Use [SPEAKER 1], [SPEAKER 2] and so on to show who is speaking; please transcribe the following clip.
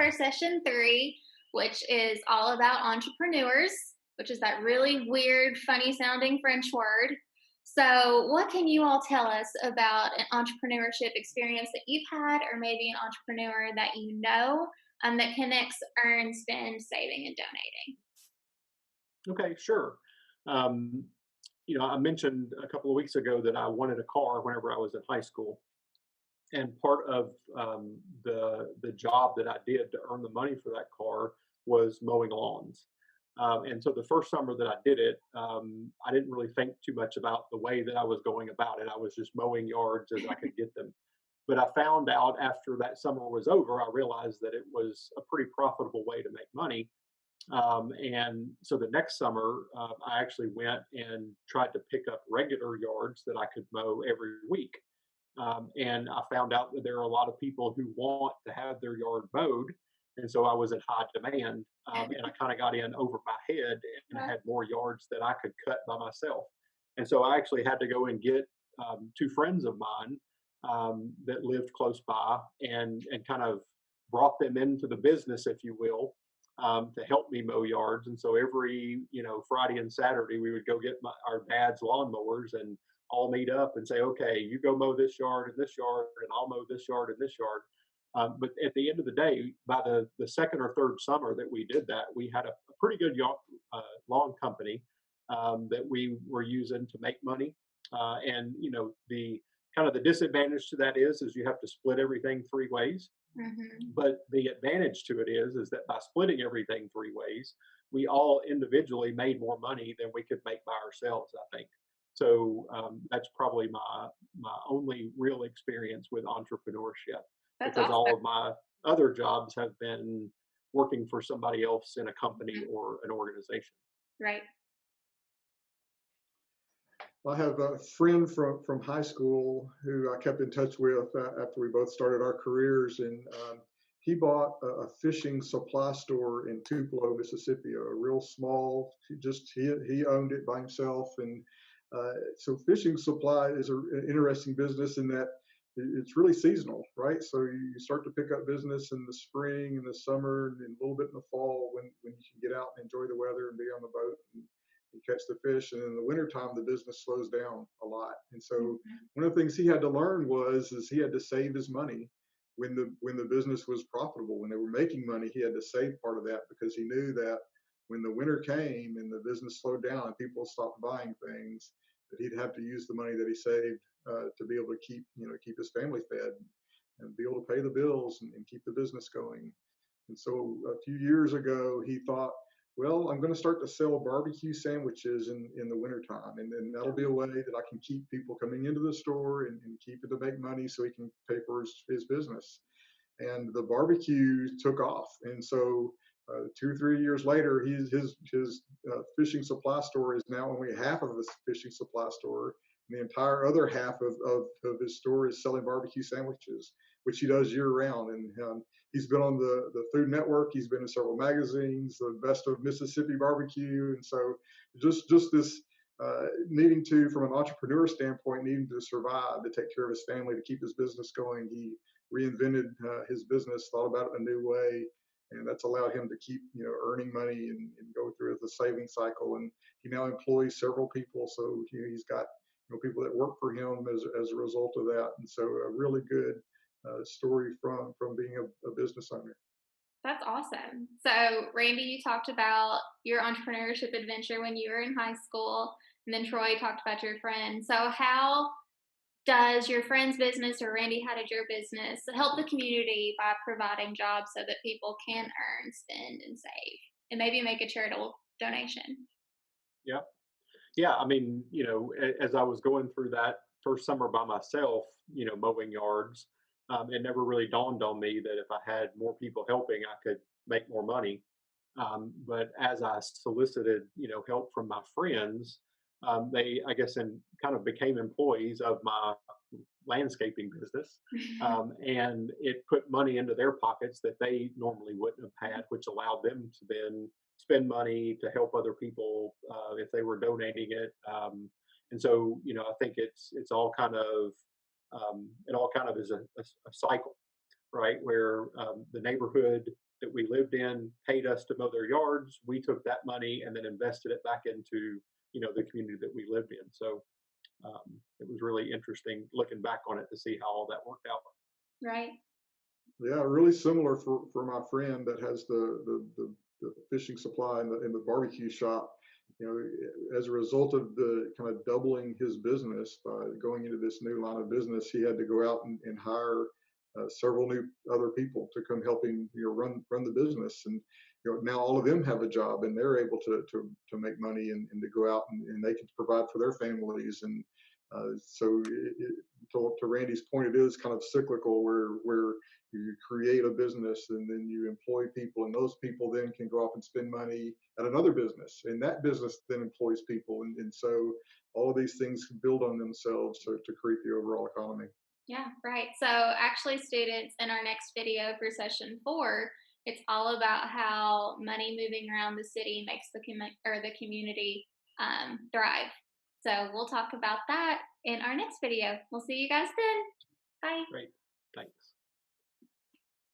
[SPEAKER 1] our session three, which is all about entrepreneurs, which is that really weird, funny sounding French word. So, what can you all tell us about an entrepreneurship experience that you've had, or maybe an entrepreneur that you know that connects earn, spend, saving, and donating?
[SPEAKER 2] Okay, sure. Um, I mentioned a couple of weeks ago that I wanted a car whenever I was in high school, and part of the job that I did to earn the money for that car was mowing lawns. And so the first summer that I did it, I didn't really think too much about the way that I was going about it. I was just mowing yards as I could get them. But I found out after that summer was over, I realized that it was a pretty profitable way to make money. And so the next summer, I actually went and tried to pick up regular yards that I could mow every week. And I found out that there are a lot of people who want to have their yard mowed. And so I was in high demand, and I kind of got in over my head and
[SPEAKER 1] Uh,
[SPEAKER 2] had more yards that I could cut by myself. And so I actually had to go and get two friends of mine that lived close by and kind of brought them into the business, if you will, to help me mow yards. And so every Friday and Saturday we would go get our dad's lawnmowers and all meet up and say, okay, you go mow this yard and this yard, and I'll mow this yard and this yard. But at the end of the day, by the second or third summer that we did that, we had a pretty good lawn company that we were using to make money. And the kind of the disadvantage to that is you have to split everything three ways.
[SPEAKER 1] mhm.
[SPEAKER 2] But the advantage to it is that by splitting everything three ways, we all individually made more money than we could make by ourselves, I think. So that's probably my only real experience with entrepreneurship,
[SPEAKER 1] That's
[SPEAKER 2] because
[SPEAKER 1] awesome.
[SPEAKER 2] all of my other jobs have been working for somebody else in a company
[SPEAKER 1] Mhm.
[SPEAKER 2] or an organization.
[SPEAKER 1] Right.
[SPEAKER 3] I have a friend from high school who I kept in touch with after we both started our careers, and he bought a fishing supply store in Tupelo, Mississippi, a real small. He owned it by himself, and so fishing supply is an interesting business in that it's really seasonal, right? So you start to pick up business in the spring and the summer and a little bit in the fall when you can get out and enjoy the weather and be on the boat and catch the fish. And in the wintertime, the business slows down a lot. And so
[SPEAKER 1] Mhm.
[SPEAKER 3] one of the things he had to learn is he had to save his money when the business was profitable. When they were making money, he had to save part of that because he knew that when the winter came and the business slowed down and people stopped buying things, that he'd have to use the money that he saved to be able to keep his family fed and be able to pay the bills and keep the business going. And so a few years ago, he thought, well, I'm going to start to sell barbecue sandwiches in the wintertime. And then that'll be a way that I can keep people coming into the store and keep it to make money so he can pay for his business. And the barbecue took off. And so 2 or 3 years later, his fishing supply store is now only half of his fishing supply store. And the entire other half of his store is selling barbecue sandwiches, which he does year round. And he's been on the Food Network. He's been in several magazines, the Best of Mississippi Barbecue. And so just this needing to, from an entrepreneur standpoint, needing to survive, to take care of his family, to keep his business going, he reinvented his business, thought about it a new way, and that's allowed him to keep earning money and go through the saving cycle. And he now employs several people, so he's got people that work for him as a result of that. And so a really good story from being a business owner.
[SPEAKER 1] That's awesome. So, Randy, you talked about your entrepreneurship adventure when you were in high school, and then Troy talked about your friend. So, how does your friend's business, or Randy, how did your business help the community by providing jobs so that people can earn, spend, and save, and maybe make a charitable donation?
[SPEAKER 2] Yeah. Yeah, I mean, as I was going through that first summer by myself, mowing yards, it never really dawned on me that if I had more people helping, I could make more money. But as I solicited, help from my friends, they, I guess, and kind of became employees of my landscaping business, and it put money into their pockets that they normally wouldn't have had, which allowed them to then spend money to help other people if they were donating it. And so, I think it's all kind of it all kind of is a cycle, right? Where the neighborhood that we lived in paid us to mow their yards. We took that money and then invested it back into, the community that we lived in. So it was really interesting looking back on it to see how all that worked out.
[SPEAKER 1] Right.
[SPEAKER 3] Yeah, really similar for my friend that has the fishing supply and the barbecue shop. As a result of the kind of doubling his business by going into this new line of business, he had to go out and hire several new other people to come help him, run the business. And now all of them have a job and they're able to make money and to go out and they can provide for their families. And so to Randy's point, it is kind of cyclical where you create a business and then you employ people, and those people then can go off and spend money at another business, and that business then employs people, and so all of these things build on themselves to create the overall economy.
[SPEAKER 1] Yeah, right. So actually, students, in our next video for session 4, it's all about how money moving around the city makes the community thrive. So we'll talk about that in our next video. We'll see you guys then. Bye.
[SPEAKER 2] Right.